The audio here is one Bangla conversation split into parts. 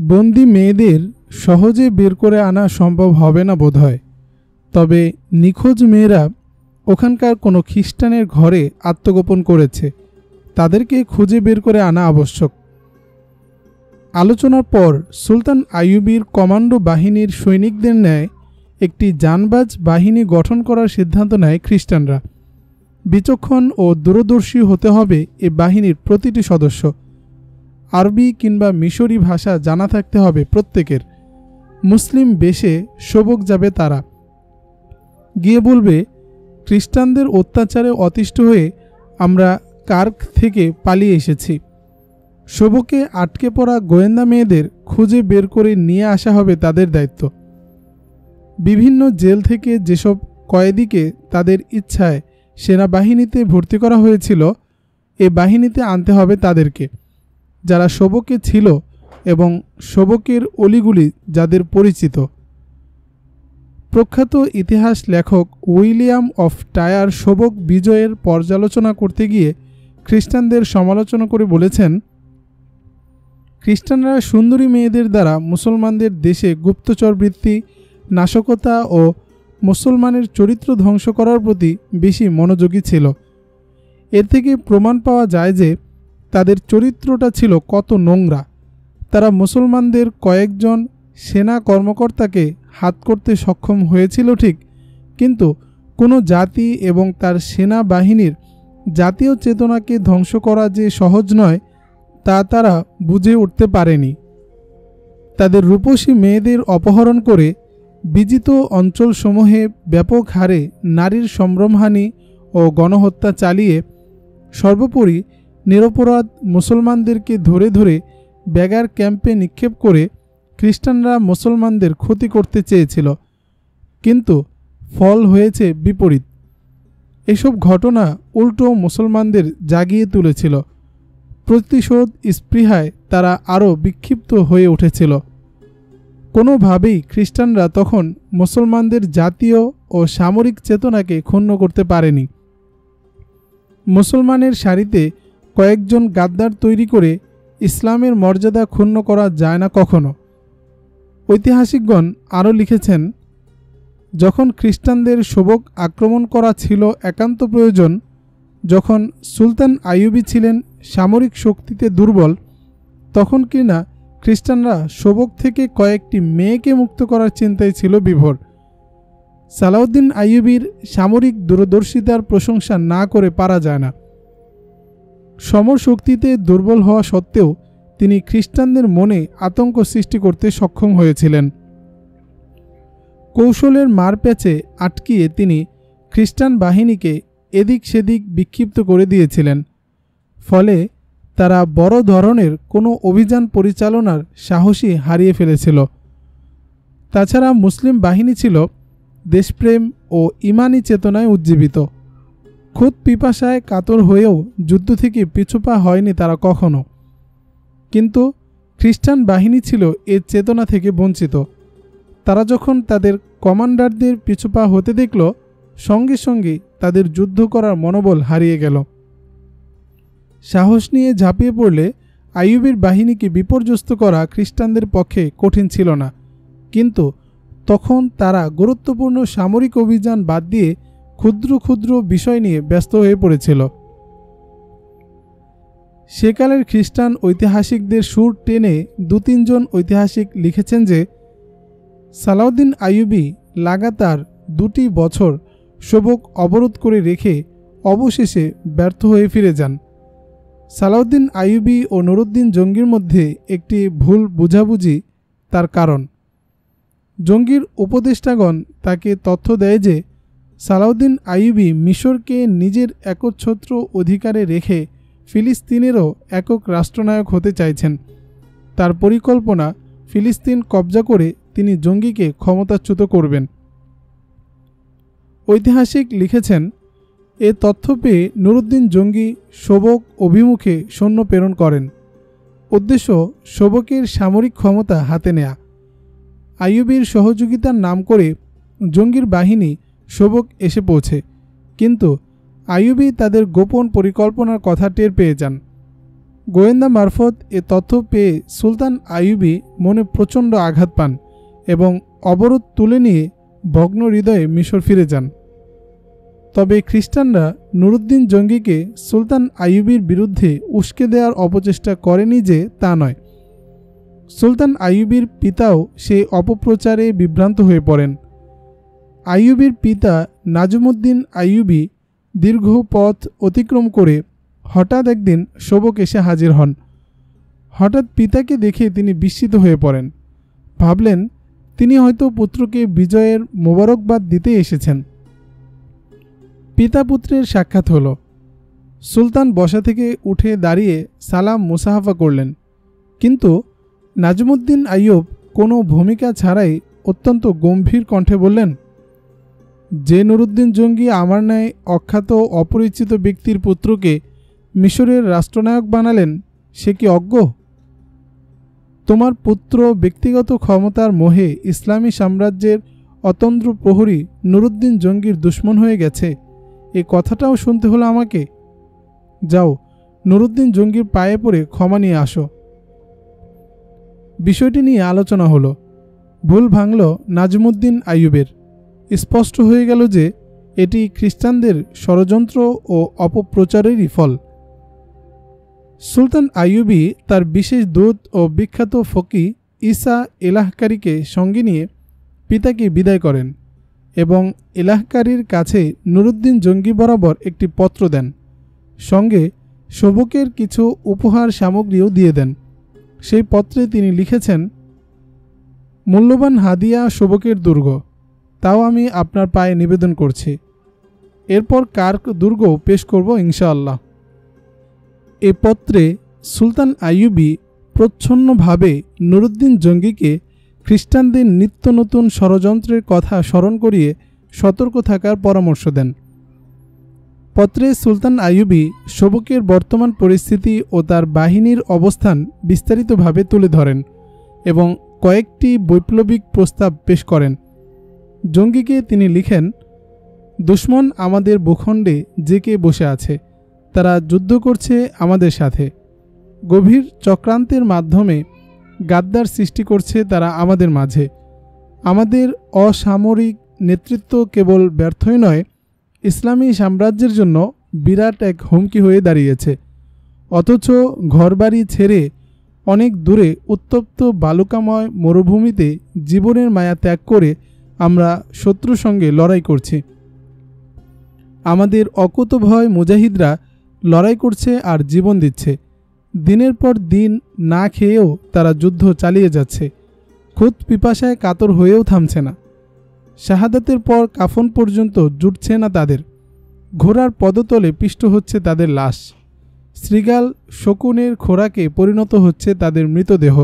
বন্দি মেয়েদের সহজে বের করে আনা সম্ভব হবে না বোধহয়। তবে নিখোঁজ মেয়েরা ওখানকার কোনো খ্রিস্টানের ঘরে আত্মগোপন করেছে, তাদেরকে খুঁজে বের করে আনা আবশ্যক। আলোচনার পর সুলতান আইয়ুবীর কমান্ডো বাহিনীর সৈনিকদের ন্যায় একটি জানবাজ বাহিনী গঠন করার সিদ্ধান্ত নেয় খ্রিস্টানরা। বিচক্ষণ ও দূরদর্শী হতে হবে এ বাহিনীর প্রতিটি সদস্য। আরবি কিংবা মিশরি ভাষা জানা থাকতে হবে প্রত্যেকের। মুসলিম বেশে শোবক যাবে তারা, গিয়ে বলবে, খ্রিস্টানদের অত্যাচারে অতিষ্ঠ হয়ে আমরা কার্ক থেকে পালিয়ে এসেছি। শোবকে আটকে পড়া গোয়েন্দা মেয়েদের খুঁজে বের করে নিয়ে আসা হবে তাদের দায়িত্ব। বিভিন্ন জেল থেকে যেসব কয়েদিকে তাদের ইচ্ছায় সেনাবাহিনীতে ভর্তি করা হয়েছিল, এ বাহিনীতে আনতে হবে তাদেরকে, যারা শোবকে ছিল এবং শোবকের অলিগুলি যাদের পরিচিত। প্রখ্যাত ইতিহাস লেখক উইলিয়াম অফ টায়ার শোবক বিজয়ের পর্যালোচনা করতে গিয়ে খ্রিস্টানদের সমালোচনা করে বলেছেন, খ্রিস্টানরা সুন্দরী মেয়েদের দ্বারা মুসলমানদের দেশে গুপ্তচরবৃত্তি, নাশকতা ও মুসলমানের চরিত্র ধ্বংস করার প্রতি বেশি মনোযোগী ছিল। এর থেকে প্রমাণ পাওয়া যায় যে তাদের চরিত্রটা ছিল কত নোংরা। তারা মুসলমানদের কয়েকজন সেনা কর্মকর্তাকে হাত করতে সক্ষম হয়েছিল ঠিক, কিন্তু কোনো জাতি এবং তার সেনাবাহিনীর জাতীয় চেতনাকে ধ্বংস করা যে সহজ নয় তা তারা বুঝে উঠতে পারেনি। তাদের রূপসী মেয়েদের অপহরণ করে বিজিত অঞ্চলসমূহে ব্যাপক হারে নারীর সম্ভ্রমহানি ও গণহত্যা চালিয়ে সর্বোপরি নিরপরাধ মুসলমানদেরকে ধরে ধরে ব্যাগার ক্যাম্পে নিক্ষেপ করে খ্রিস্টানরা মুসলমানদের ক্ষতি করতে চেয়েছিল, কিন্তু ফল হয়েছে বিপরীত। এসব ঘটনা উল্টো মুসলমানদের জাগিয়ে তুলেছিল। প্রতিশোধ স্পৃহায় তারা আরও বিক্ষিপ্ত হয়ে উঠেছিল। কোনোভাবেই খ্রিস্টানরা তখন মুসলমানদের জাতীয় ও সামরিক চেতনাকে ক্ষুণ্ণ করতে পারেনি। মুসলমানের সারিতে কয়েকজন গাদ্দার তৈরি করে ইসলামের মর্যাদা ক্ষুণ্ণ করা যায় না কখনো। ঐতিহাসিকগণ আরও লিখেছেন, যখন খ্রিস্টানদের শোবক আক্রমণ করা ছিল একান্ত প্রয়োজন, যখন সুলতান আইয়ুবী ছিলেন সামরিক শক্তিতে দুর্বল, তখন কিনা খ্রিস্টানরা শোবক থেকে কয়েকটি মেয়েকে মুক্ত করার চিন্তায় ছিল বিভোর। সালাউদ্দিন আইয়ুবীর সামরিক দূরদর্শিতার প্রশংসা না করে পারা যায় না। সমরশক্তিতে দুর্বল হওয়া সত্ত্বেও তিনি খ্রিস্টানদের মনে আতঙ্ক সৃষ্টি করতে সক্ষম হয়েছিলেন। কৌশলের মারপ্যাচে আটকিয়ে তিনি খ্রিস্টান বাহিনীকে এদিক সেদিক বিক্ষিপ্ত করে দিয়েছিলেন। ফলে তারা বড় ধরনের কোনো অভিযান পরিচালনার সাহসই হারিয়ে ফেলেছিল। তাছাড়া মুসলিম বাহিনী ছিল দেশপ্রেম ও ইমানি চেতনায় উজ্জীবিত। খুদ পিপাসায় কাতর হয়েও যুদ্ধ থেকে পিছুপা হয়নি তারা কখনো। কিন্তু খ্রিস্টান বাহিনী ছিল এ চেতনা থেকে বঞ্চিত। তারা যখন তাদের কমান্ডারদের পিছুপা হতে দেখল, সঙ্গে সঙ্গে তাদের যুদ্ধ করার মনোবল হারিয়ে গেল। সাহস নিয়ে ঝাঁপিয়ে পড়লে আইয়ুবীর বাহিনীকে বিপর্যস্ত করা খ্রিস্টানদের পক্ষে কঠিন ছিল না, কিন্তু তখন তারা গুরুত্বপূর্ণ সামরিক অভিযান বাদ দিয়ে ক্ষুদ্র ক্ষুদ্র বিষয় নিয়ে ব্যস্ত হয়ে পড়েছিল। সেকালের খ্রিস্টান ঐতিহাসিকদের সুর টেনে দু তিনজন ঐতিহাসিক লিখেছেন যে সালাউদ্দিন আইয়ুবী লাগাতার 2টি বছর শোবক অবরোধ করে রেখে অবশেষে ব্যর্থ হয়ে ফিরে যান। সালাউদ্দিন আইয়ুবী ও নুরুদ্দিন জঙ্গির মধ্যে একটি ভুল বুঝাবুঝি তার কারণ। জঙ্গির উপদেষ্টাগণ তাকে তথ্য দেয় যে সালাউদ্দিন আইয়ুবী মিশরকে নিজের একচ্ছত্র অধিকারে রেখে ফিলিস্তিনেরও একক রাষ্ট্রনায়ক হতে চাইছেন। তার পরিকল্পনা, ফিলিস্তিন কবজা করে তিনি জঙ্গিকে ক্ষমতাচ্যুত করবেন। ঐতিহাসিক লিখেছেন, এ তথ্য পেয়ে নুরুদ্দিন জঙ্গি শোবক অভিমুখে সৈন্য প্রেরণ করেন। উদ্দেশ্য শোবকের সামরিক ক্ষমতা হাতে নেয়া। আইয়ুবীর সহযোগিতার নাম করে জঙ্গির বাহিনী শোবক এসে পৌঁছে, কিন্তু আইয়ুবী তাদের গোপন পরিকল্পনার কথা টের পেয়ে যান। গোয়েন্দা মারফত এ তথ্য পেয়ে সুলতান আইয়ুবী মনে প্রচণ্ড আঘাত পান এবং অবরোধ তুলে নিয়ে ভগ্ন হৃদয়ে মিশর ফিরে যান। তবে খ্রিস্টানরা নুরুদ্দিন জঙ্গিকে সুলতান আইয়ুবীর বিরুদ্ধে উস্কে দেওয়ার অপচেষ্টা করেনি যে তা নয়। সুলতান আইয়ুবীর পিতাও সেই অপপ্রচারে বিভ্রান্ত হয়ে পড়েন। আইয়ুবীর পিতা নাজমুদ্দিন আইয়ুবী দীর্ঘ পথ অতিক্রম করে হঠাৎ একদিন শোবক এসে হাজির হন। হঠাৎ পিতাকে দেখে তিনি বিস্মিত হয়ে পড়েন। ভাবলেন তিনি হয়তো পুত্রকে বিজয়ের মোবারকবাদ দিতে এসেছেন। পিতা পুত্রের সাক্ষাৎ হল। সুলতান বসা থেকে উঠে দাঁড়িয়ে সালাম মুসাহাফা করলেন, কিন্তু নাজমুদ্দিন আইয়ুব কোনো ভূমিকা ছাড়াই অত্যন্ত গম্ভীর কণ্ঠে বললেন, যে নুরুদ্দিন জঙ্গি আমার ন্যায় অখ্যাত অপরিচিত ব্যক্তির পুত্রকে মিশরের রাষ্ট্রনায়ক বানালেন, সে কি অজ্ঞ? তোমার পুত্র ব্যক্তিগত ক্ষমতার মোহে ইসলামী সাম্রাজ্যের অতন্দ্র প্রহরী নুরুদ্দিন জঙ্গির দুশ্মন হয়ে গেছে, এ কথাটাও শুনতে হলো আমাকে। যাও, নুরুদ্দিন জঙ্গির পায়ে পড়ে ক্ষমা নিয়ে আসো। বিষয়টি নিয়ে আলোচনা হলো। ভুল ভাঙল নাজমুদ্দিন আইয়ুবের। স্পষ্ট হয়ে গেল যে এটি খ্রিস্টানদের ষড়যন্ত্র ও অপপ্রচারেরই ফল। সুলতান আইয়ুবী তার বিশেষ দূত ও বিখ্যাত ফকি ঈসা এলাহকারীকে সঙ্গে নিয়ে পিতাকে বিদায় করেন এবং এলাহকারীর কাছে নুরুদ্দিন জঙ্গি বরাবর একটি পত্র দেন। সঙ্গে শোবকের কিছু উপহার সামগ্রীও দিয়ে দেন। সেই পত্রে তিনি লিখেছেন, মূল্যবান হাদিয়া শোবকের দুর্গ, তাও আমি আপনার পায়ে নিবেদন করছি। এরপর কার্ক দুর্গ পেশ করব ইনশাআল্লাহ। এ পত্রে সুলতান আইয়ুবী প্রচ্ছন্নভাবে নুরুদ্দিন জঙ্গিকে খ্রিস্টানদের নিত্য নতুন ষড়যন্ত্রের কথা স্মরণ করিয়ে সতর্ক থাকার পরামর্শ দেন। পত্রে সুলতান আইয়ুবী শোবকের বর্তমান পরিস্থিতি ও তার বাহিনীর অবস্থান বিস্তারিতভাবে তুলে ধরেন এবং কয়েকটি বৈপ্লবিক প্রস্তাব পেশ করেন। জঙ্গিকে তিনি লিখেন, দুশমন আমাদের ভূখণ্ডে জেঁকে বসে আছে, তারা যুদ্ধ করছে আমাদের সাথে। গভীর চক্রান্তের মাধ্যমে গাদ্দার সৃষ্টি করছে তারা আমাদের মাঝে। আমাদের অসামরিক নেতৃত্ব কেবল ব্যর্থই নয়, ইসলামী সাম্রাজ্যের জন্য বিরাট এক হুমকি হয়ে দাঁড়িয়েছে। অথচ ঘরবাড়ি ছেড়ে অনেক দূরে উত্তপ্ত বালুকাময় মরুভূমিতে জীবনের মায়া ত্যাগ করে আমরা শত্রুর সঙ্গে লড়াই করছি। আমাদের অকুতোভয় মুজাহিদরা লড়াই করছে আর জীবন দিচ্ছে। দিনের পর দিন না খেয়েও তারা যুদ্ধ চালিয়ে যাচ্ছে। খুদ পিপাসায় কাতর হয়েও থামছে না। শাহাদাতের পর কাফন পর্যন্ত জুটছে না তাদের। ঘোড়ার পদতলে পিষ্ট হচ্ছে তাদের লাশ। শৃগাল শকুনের খোরাকে পরিণত হচ্ছে তাদের মৃতদেহ।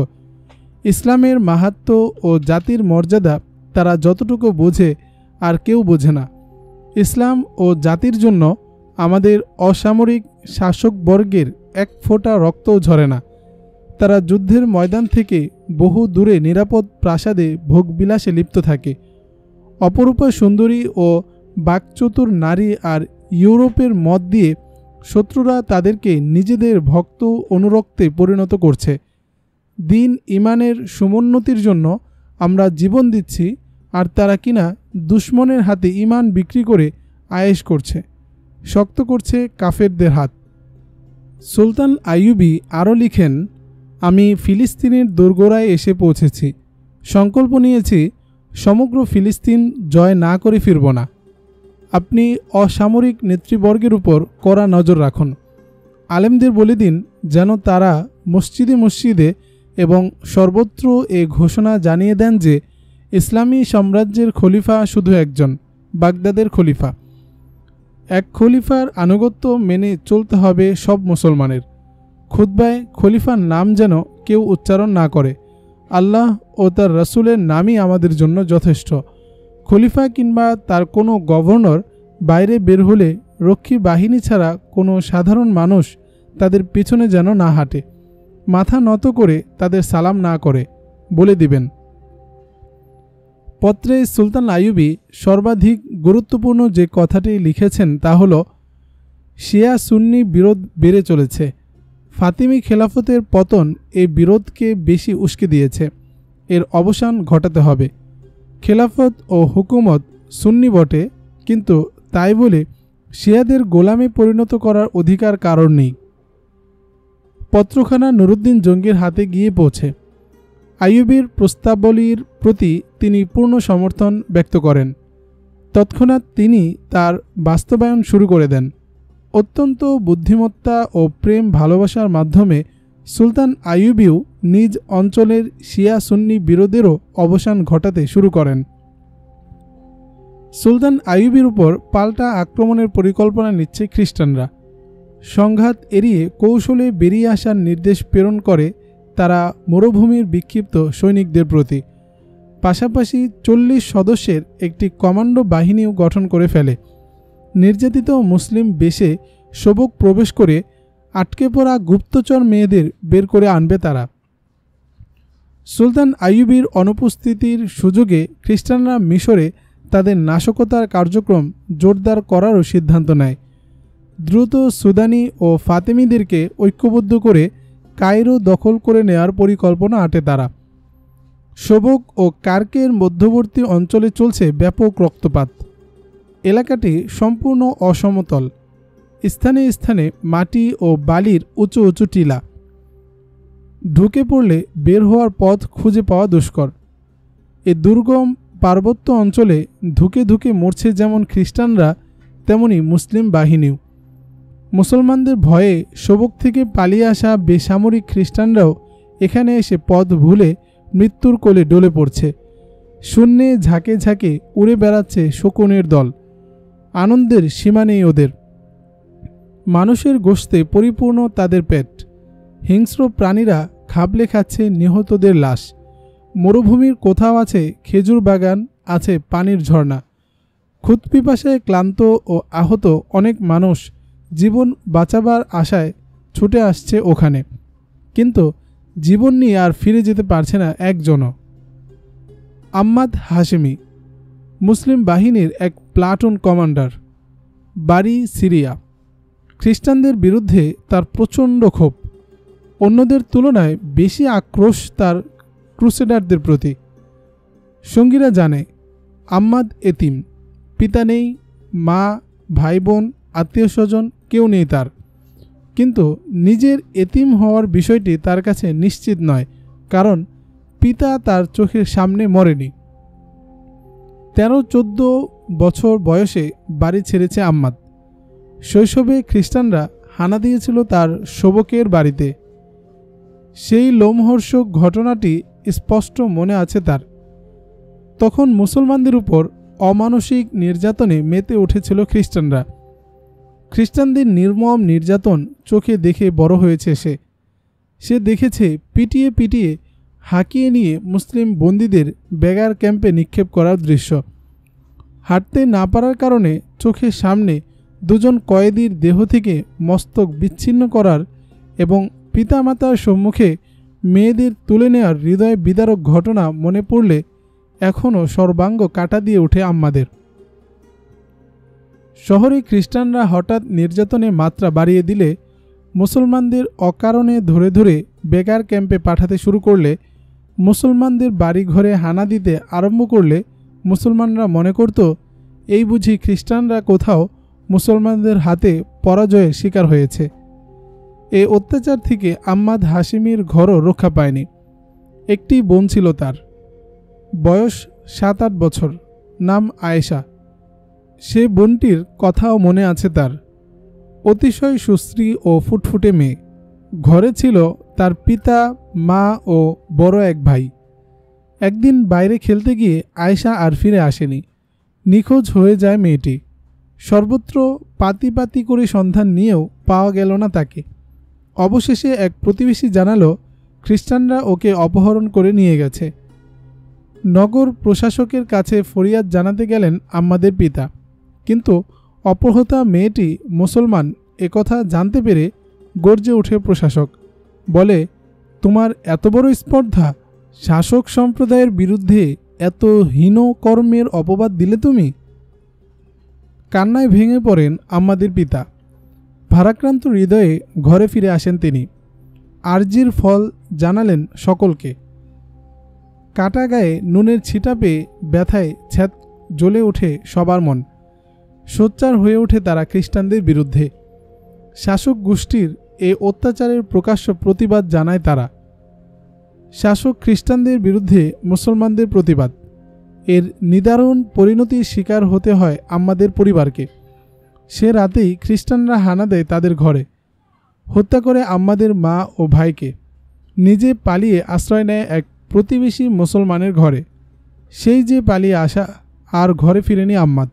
ইসলামের মাহাত্ম্য ও জাতির মর্যাদা তারা যতটুকু বোঝে আর কেউ বোঝে না। ইসলাম ও জাতির জন্য আমাদের অসামরিক শাসকবর্গের এক ফোঁটা রক্তও ঝরে না। তারা যুদ্ধের ময়দান থেকে বহু দূরে নিরাপদ প্রাসাদে ভোগবিলাসে লিপ্ত থাকে। অপরূপা সুন্দরী ও বাকচতুর নারী আর ইউরোপের মদ দিয়ে শত্রুরা তাদেরকে নিজেদের ভক্ত অনুরক্তে পরিণত করছে। দিন ইমানের সমুন্নতির জন্য আমরা জীবন দিচ্ছি, আর তারা কিনা দুশমনের হাতে ইমান বিক্রি করে আয়েশ করছে, শক্ত করছে কাফেরদের হাত। সুলতান আইয়ুবী আরও লিখেন, আমি ফিলিস্তিনের দোরগোড়ায় এসে পৌঁছেছি। সংকল্প নিয়েছি সমগ্র ফিলিস্তিন জয় না করে ফিরব না। আপনি অসামরিক নেতৃবর্গের উপর কড়া নজর রাখুন। আলেমদের বলে দিন যেন তারা মসজিদে মসজিদে এবং সর্বত্র এ ঘোষণা জানিয়ে দেন যে ইসলামী সাম্রাজ্যের খলিফা শুধু একজন, বাগদাদের খলিফা। এক খলিফার আনুগত্য মেনে চলতে হবে সব মুসলমানের। খুতবায় খলিফার নাম যেন কেউ উচ্চারণ না করে। আল্লাহ ও তার রাসূলের নামই আমাদের জন্য যথেষ্ট। খলিফা কিংবা তার কোনো গভর্নর বাইরে বের হলে রক্ষী বাহিনী ছাড়া কোনো সাধারণ মানুষ তাদের পিছনে যেন না হাঁটে, মাথা নত করে তাদের সালাম না করে বলে দিবেন। পত্রে সুলতান আইয়ুবী সর্বাধিক গুরুত্বপূর্ণ যে কথাটি লিখেছেন তা হল, শিয়া সুন্নি বিরোধ বেড়ে চলেছে। ফাতিমি খেলাফতের পতন এই বিরোধকে বেশি উস্কে দিয়েছে। এর অবসান ঘটাতে হবে। খেলাফত ও হুকুমত সুন্নি বটে, কিন্তু তাই বলে শিয়াদের গোলামে পরিণত করার অধিকার কারণ নেই। পত্রখানা নুরুদ্দিন জঙ্গির হাতে গিয়ে পৌঁছে। আইয়ুবীর প্রস্তাবলীর প্রতি তিনি পূর্ণ সমর্থন ব্যক্ত করেন। তৎক্ষণাৎ তিনি তার বাস্তবায়ন শুরু করে দেন। অত্যন্ত বুদ্ধিমত্তা ও প্রেম ভালোবাসার মাধ্যমে সুলতান আইয়ুবীও নিজ অঞ্চলের শিয়া সুন্নি বিরোধেরও অবসান ঘটাতে শুরু করেন। সুলতান আইয়ুবীর উপর পাল্টা আক্রমণের পরিকল্পনা নিচ্ছে খ্রিস্টানরা। সংঘাত এড়িয়ে কৌশলে বেরিয়ে আসার নির্দেশ প্রেরণ করে তারা মরুভূমির বিক্ষিপ্ত সৈনিকদের প্রতি। পাশাপাশি 40 সদস্যের একটি কমান্ডো বাহিনীও গঠন করে ফেলে। নির্যাতিত মুসলিম বেশে সবক প্রবেশ করে আটকে পড়া গুপ্তচর মেয়েদের বের করে আনবে তারা। সুলতান আইয়ুবীর অনুপস্থিতির সুযোগে খ্রিস্টানরা মিশরে তাদের নাশকতার কার্যক্রম জোরদার করারও সিদ্ধান্ত নেয়। দ্রুত সুদানি ও ফাতেমিদেরকে ঐক্যবদ্ধ করে কায়রো দখল করে নেওয়ার পরিকল্পনা আঁটে তারা। সবক ও কার্কের মধ্যবর্তী অঞ্চলে চলছে ব্যাপক রক্তপাত। এলাকাটি সম্পূর্ণ অসমতল। স্থানে স্থানে মাটি ও বালির উঁচু উঁচু টিলা। ঢুকে পড়লে বের হওয়ার পথ খুঁজে পাওয়া দুষ্কর। এ দুর্গম পার্বত্য অঞ্চলে ধুকে ধুকে মরছে যেমন খ্রিস্টানরা, তেমনি মুসলিম বাহিনীও। মুসলমানদের ভয়ে সবক থেকে পালিয়ে আসা বেসামরিক খ্রিস্টানরাও এখানে এসে পথ ভুলে মৃত্যুর কোলে ডলে পড়ছে। শূন্যে ঝাঁকে ঝাঁকে উড়ে বেড়াচ্ছে শকুনের দল। আনন্দের সীমা নেই ওদের। মানুষের গোশতে পরিপূর্ণ তাদের পেট। হিংস্র প্রাণীরা খাবলে খাচ্ছে নিহতদের লাশ। মরুভূমির কোথাও আছে খেজুর বাগান, আছে পানির ঝর্ণা। ক্ষুধপিপাসায় ক্লান্ত ও আহত অনেক মানুষ জীবন বাঁচাবার আশায় ছুটে আসছে ওখানে, কিন্তু জীবন নিয়ে আর ফিরে যেতে পারছে না একজনও। আম্মাদ হাশেমি মুসলিম বাহিনীর এক প্লাটুন কমান্ডার, বাড়ি সিরিয়া। খ্রিস্টানদের বিরুদ্ধে তার প্রচণ্ড ক্ষোভ। অন্যদের তুলনায় বেশি আক্রোশ তার ক্রুসেডারদের প্রতি। সঙ্গীরা জানে আম্মাদ এতিম, পিতা নেই, মা, ভাই বোন, আত্মীয় স্বজন কেউ নেই তার। কিন্তু নিজের এতিম হওয়ার বিষয়টি তার কাছে নিশ্চিত নয়, কারণ পিতা তার চোখের সামনে মরেনি। 13-14 বছর বয়সে বাড়ি ছেড়েছে আম্মাদ। শৈশবে খ্রিস্টানরা হানা দিয়েছিল তার শোবকের বাড়িতে। সেই লোমহর্ষক ঘটনাটি স্পষ্ট মনে আছে তার। তখন মুসলমানদের উপর অমানসিক নির্যাতনে মেতে উঠেছিল খ্রিস্টানরা। খ্রিস্টানদের নির্মম নির্যাতন চোখে দেখে বড় হয়েছে সে দেখেছে পিটিয়ে পিটিয়ে হাঁকিয়ে নিয়ে মুসলিম বন্দীদের বেগার ক্যাম্পে নিক্ষেপ করার দৃশ্য। হাঁটতে না পারার কারণে চোখের সামনে দুজন কয়েদির দেহ থেকে মস্তক বিচ্ছিন্ন করার এবং পিতামাতার সম্মুখে মেয়েদের তুলে নেওয়ার হৃদয় বিদারক ঘটনা মনে পড়লে এখনও সর্বাঙ্গ কাটা দিয়ে ওঠে আম্মাদের। শহরে খ্রিস্টানরা হঠাৎ নির্যাতনে মাত্রা বাড়িয়ে দিলে, মুসলমানদের অকারণে ধরে ধরে বেগার ক্যাম্পে পাঠাতে শুরু করলে, মুসলমানদের বাড়ি ঘরে হানা দিতে আরম্ভ করলে মুসলমানরা মনে করত এই বুঝি খ্রিস্টানরা কোথাও মুসলমানদের হাতে পরাজয়ের শিকার হয়েছে। এ অত্যাচার থেকে আম্মাদ হাশেমির ঘরও রক্ষা পায়নি। একটি বোন ছিল তার, বয়স 7-8 বছর, নাম আয়েশা। সে বোনটির কথাও মনে আছে তার। অতিশয় সুশ্রী ও ফুটফুটে মেয়ে। ঘরে ছিল তার পিতা, মা ও বড় এক ভাই। একদিন বাইরে খেলতে গিয়ে আয়েশা আর ফিরে আসেনি। নিখোঁজ হয়ে যায় মেয়েটি। সর্বত্র পাতি পাতি করে সন্ধান নিয়েও পাওয়া গেল না তাকে। অবশেষে এক প্রতিবেশী জানালো খ্রিস্টানরা ওকে অপহরণ করে নিয়ে গেছে। নগর প্রশাসকের কাছে ফরিয়াদ জানাতে গেলেন আম্মাদের পিতা, কিন্তু অপহৃতা মেয়েটি মুসলমান একথা জানতে পেরে গর্জে ওঠে প্রশাসক। বলে, তোমার এত বড় স্পর্ধা, শাসক সম্প্রদায়ের বিরুদ্ধে এত হীন কর্মের অপবাদ দিলে তুমি? কান্নায় ভেঙে পড়েন আম্মাদের পিতা। ভারাক্রান্ত হৃদয়ে ঘরে ফিরে আসেন তিনি। আরজির ফল জানালেন সকলকে। কাটা গায়ে নুনের ছিটা পেয়ে ব্যথায় ছ্যাদ জ্বলে ওঠে সবার মন। সোচ্চার হয়ে ওঠে তারা খ্রিস্টানদের বিরুদ্ধে। শাসক গোষ্ঠীর এ অত্যাচারের প্রকাশ্য প্রতিবাদ জানায় তারা। শাসক খ্রিস্টানদের বিরুদ্ধে মুসলমানদের প্রতিবাদ, এর নিদারুণ পরিণতির শিকার হতে হয় আমাদের পরিবারকে। সে রাতেই খ্রিস্টানরা হানা দেয় তাদের ঘরে, হত্যা করে আমাদের মা ও ভাইকে। নিজে পালিয়ে আশ্রয় নেয় এক প্রতিবেশী মুসলমানের ঘরে। সেই যে পালিয়ে আসা, আর ঘরে ফিরেনি আম্মাদ।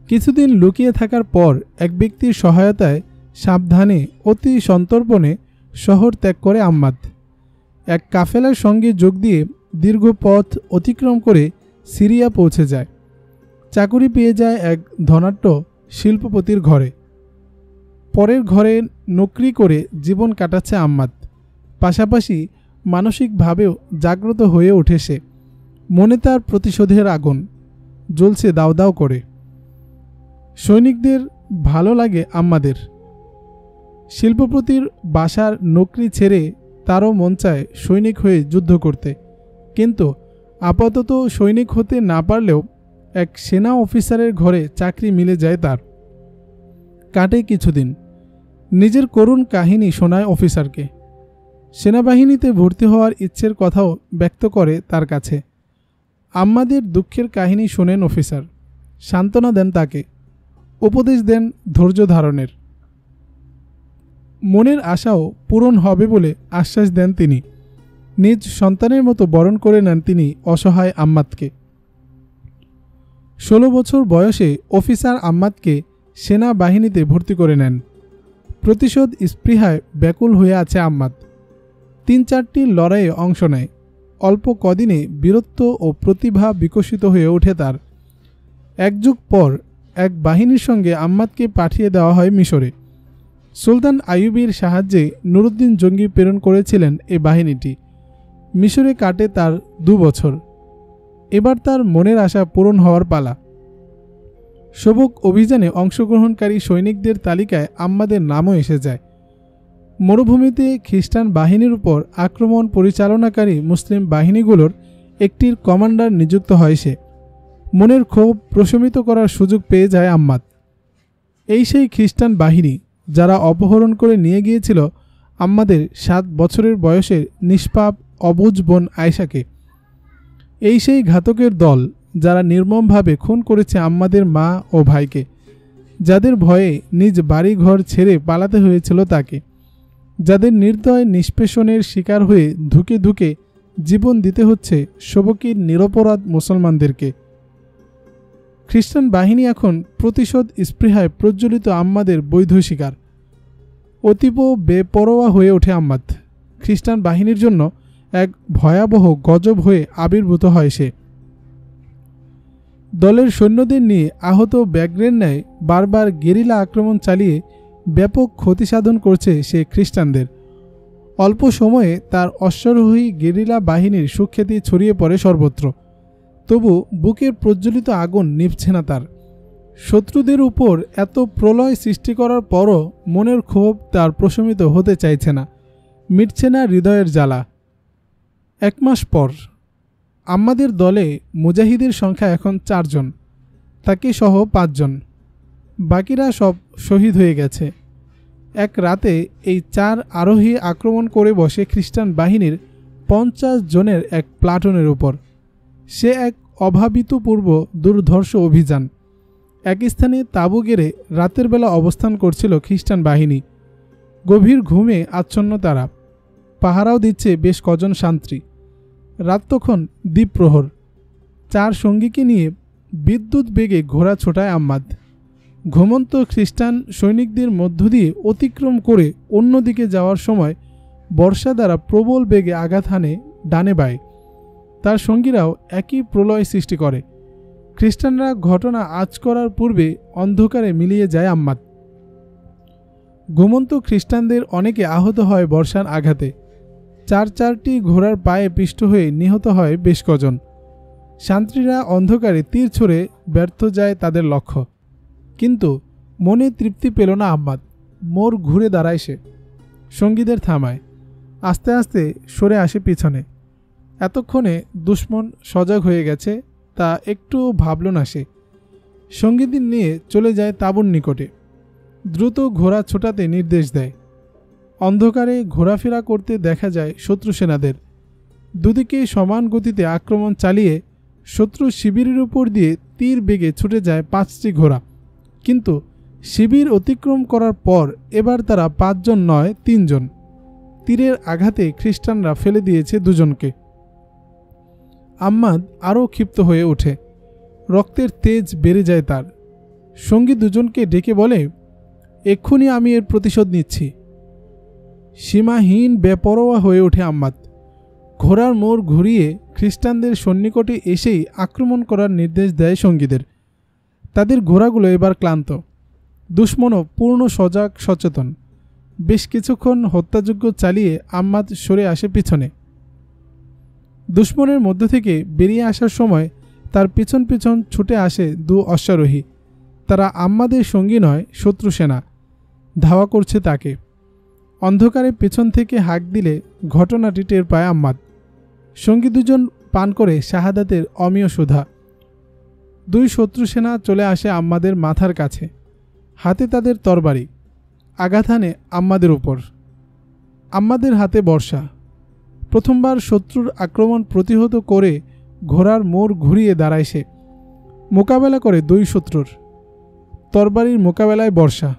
কিছুদিন লুকিয়ে থাকার পর এক ব্যক্তির সহায়তায় সাবধানে অতি সন্তর্পণে শহর ত্যাগ করে আম্মাদ। এক কাফেলার সঙ্গে যোগ দিয়ে দীর্ঘ পথ অতিক্রম করে সিরিয়া পৌঁছে যায়। চাকুরি পেয়ে যায় এক ধনাঢ্য শিল্পপতির ঘরে। পরের ঘরে নকরি করে জীবন কাটাচ্ছে আম্মাদ। পাশাপাশি মানসিকভাবেও জাগ্রত হয়ে ওঠে সে। মনে তার প্রতিশোধের আগুন জ্বলছে দাউ দাউ করে। সৈনিকদের ভালো লাগে আম্মাদের। শিল্পপতির বাসার নকরি ছেড়ে তারও মন চায় সৈনিক হয়ে যুদ্ধ করতে। কিন্তু আপাতত সৈনিক হতে না পারলেও এক সেনা অফিসারের ঘরে চাকরি মিলে যায় তার। কাটে কিছুদিন। নিজের করুণ কাহিনী শোনায় অফিসারকে। সেনাবাহিনীতে ভর্তি হওয়ার ইচ্ছের কথাও ব্যক্ত করে তার কাছে। আম্মাদের দুঃখের কাহিনী শোনেন অফিসার, সান্ত্বনা দেন তাকে, উপদেশ দেন ধৈর্য ধারণের। মনের আশাও পূরণ হবে বলে আশ্বাস দেন তিনি। নিজ সন্তানের মতো বরণ করে নেন তিনি অসহায় আম্মাদকে। 16 বছর বয়সে অফিসার আম্মাদকে সেনাবাহিনীতে ভর্তি করে নেন। প্রতিশোধ স্পৃহায় ব্যাকুল হয়ে আছে আম্মাদ। 3-4টি লড়াইয়ে অংশ নেয়। অল্প কদিনে বীরত্ব ও প্রতিভা বিকশিত হয়ে ওঠে তার। এক যুগ পর এক বাহিনীর সঙ্গে আম্মাদকে পাঠিয়ে দেওয়া হয় মিশরে। সুলতান আইয়ুবীর সাহায্যে নুরুদ্দিন জঙ্গি প্রেরণ করেছিলেন এ বাহিনীটি। মিশরে কাটে তার 2 বছর। এবার তার মনের আশা পূরণ হওয়ার পালা। সবক অভিযানে অংশগ্রহণকারী সৈনিকদের তালিকায় আম্মাদের নামও এসে যায়। মরুভূমিতে খ্রিস্টান বাহিনীর উপর আক্রমণ পরিচালনাকারী মুসলিম বাহিনীগুলোর একটির কমান্ডার নিযুক্ত হয় সে। মনের ক্ষোভ প্রশমিত করার সুযোগ পেয়ে যায় আম্মাদ। এই সেই খ্রিস্টান বাহিনী যারা অপহরণ করে নিয়ে গিয়েছিল আম্মাদের 7 বছরের বয়সের নিষ্পাপ অবুঝ বোন আয়েশাকে। এই সেই ঘাতকের দল যারা নির্মমভাবে খুন করেছে আম্মাদের মা ও ভাইকে, যাদের ভয়ে নিজ বাড়ি ঘর ছেড়ে পালাতে হয়েছিল তাকে, যাদের নির্দয় নিষ্পেষণের শিকার হয়ে ধুকে ধুকে জীবন দিতে হচ্ছে সবকির নিরপরাধ মুসলমানদেরকে। খ্রিস্টান বাহিনী এখন প্রতিশোধ স্পৃহায় প্রজ্বলিত আম্মাদের বৈধ শিকার। অতীব বেপরোয়া হয়ে ওঠে আম্মাদ। খ্রিস্টান বাহিনীর জন্য এক ভয়াবহ গজব হয়ে আবির্ভূত হয় সে। দলের সৈন্যদের নিয়ে আহত ব্যাঘ্রের ন্যায় বারবার গেরিলা আক্রমণ চালিয়ে ব্যাপক ক্ষতি সাধন করছে সে খ্রিস্টানদের। অল্প সময়ে তার অশ্বারোহী গেরিলা বাহিনীর সুখ্যাতি ছড়িয়ে পড়ে সর্বত্র। তবু বুকের প্রজ্বলিত আগুন নিভছে না তার। শত্রুদের উপর এত প্রলয় সৃষ্টি করার পরও মনের ক্ষোভ তার প্রশমিত হতে চাইছে না, মিটছে না হৃদয়ের জ্বালা। 1 মাস পর আম্মাদের দলে মুজাহিদের সংখ্যা এখন 4 জন, তাকে সহ 5 জন। বাকিরা সব শহীদ হয়ে গেছে। এক রাতে এই 4 আরোহী আক্রমণ করে বসে খ্রিস্টান বাহিনীর 50 জনের এক প্লাটুনের উপর। সে এক অভাবিতপূর্ব দুর্ধর্ষ অভিযান। এক স্থানে তাঁবু গেড়ে রাতের বেলা অবস্থান করছিল খ্রিস্টান বাহিনী। গভীর ঘুমে আচ্ছন্ন তারা। পাহারাও দিচ্ছে বেশ কজন সান্ত্রী। রাত তখন দ্বীপ্রহর। 4 সঙ্গীকে নিয়ে বিদ্যুৎ বেগে ঘোড়া ছোটায় আম্মাদ। ঘুমন্ত খ্রিস্টান সৈনিকদের মধ্য দিয়ে অতিক্রম করে অন্যদিকে যাওয়ার সময় বর্ষা দ্বারা প্রবল বেগে আঘাত হানে ডানে বায়ে। তার সঙ্গীরাও একই প্রলয় সৃষ্টি করে। খ্রিস্টানরা ঘটনা আঁচ করার পূর্বে অন্ধকারে মিলিয়ে যায় আম্মাদ। ঘুমন্ত খ্রিস্টানদের অনেকে আহত হয় বর্ষার আঘাতে। 4-4টি ঘোড়ার পায়ে পিষ্ট হয়ে নিহত হয় বেশ কজন। সান্ত্রীরা অন্ধকারে তীর ছুঁড়ে ব্যর্থ যায় তাদের লক্ষ্য। কিন্তু মনে তৃপ্তি পেল না আম্মাদ। মোড় ঘুরে দাঁড়ায় সে। সঙ্গীদের থামায়, আস্তে আস্তে সরে আসে পিছনে। এতক্ষণে দুশমন সজাগ হয়ে গেছে তা একটু ভাবল না সে। সঙ্গীদের নিয়ে চলে যায় তাঁবুর নিকটে। দ্রুত ঘোড়া ছোটাতে নির্দেশ দেয়। অন্ধকারে ঘোরাফেরা করতে দেখা যায় শত্রু সেনাদের। দুদিকে সমান গতিতে আক্রমণ চালিয়ে শত্রু শিবিরের উপর দিয়ে তীর বেগে ছুটে যায় 5টি ঘোড়া। কিন্তু শিবির অতিক্রম করার পর এবার তারা 5 জন নয় 3 জন। তীরের আঘাতে খ্রিস্টানরা ফেলে দিয়েছে 2 জনকে। আম্মাদ আরও ক্ষিপ্ত হয়ে ওঠে, রক্তের তেজ বেড়ে যায় তার। সঙ্গী 2 জনকে ডেকে বলে, এক্ষুনি আমি এর প্রতিশোধ নিচ্ছি। সীমাহীন বেপরোয়া হয়ে ওঠে আম্মাদ। ঘোড়ার মোড় ঘুরিয়ে খ্রিস্টানদের সন্নিকটে এসেই আক্রমণ করার নির্দেশ দেয় সঙ্গীদের। তাদের ঘোড়াগুলো এবার ক্লান্ত, দুশমনও পূর্ণ সজাগ সচেতন। বেশ কিছুক্ষণ হত্যাযজ্ঞ চালিয়ে আম্মাদ সরে আসে পিছনে। দুশমনের মধ্য থেকে বেরিয়ে আসার সময় তার পিছন পিছন ছুটে আসে 2 অশ্বারোহী। তারা আম্মাদের সঙ্গী নয়, শত্রু সেনা। ধাওয়া করছে তাকে। অন্ধকারে পেছন থেকে হাঁক দিলে ঘটনাটি টের পায় আম্মাদ। সঙ্গী 2 জন পান করে শাহাদাতের অমীয় সুধা। 2 শত্রু সেনা চলে আসে আম্মাদের মাথার কাছে, হাতে তাদের তরবারি। আঘাত হানে আম্মাদের উপর। আম্মাদের হাতে বর্ষা। প্রথমবার শত্রুর আক্রমণ প্রতিহত করে ঘোড়ার মোড় ঘুরিয়ে দাঁড়ায় সে। মোকাবেলা করে 2 শত্রুর। তরবারির মোকাবেলায় বর্ষা।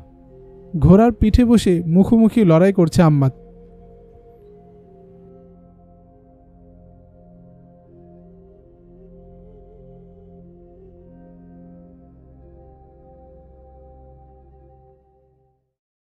ঘোড়ার পিঠে বসে মুখোমুখি লড়াই করছে আম্মাদ।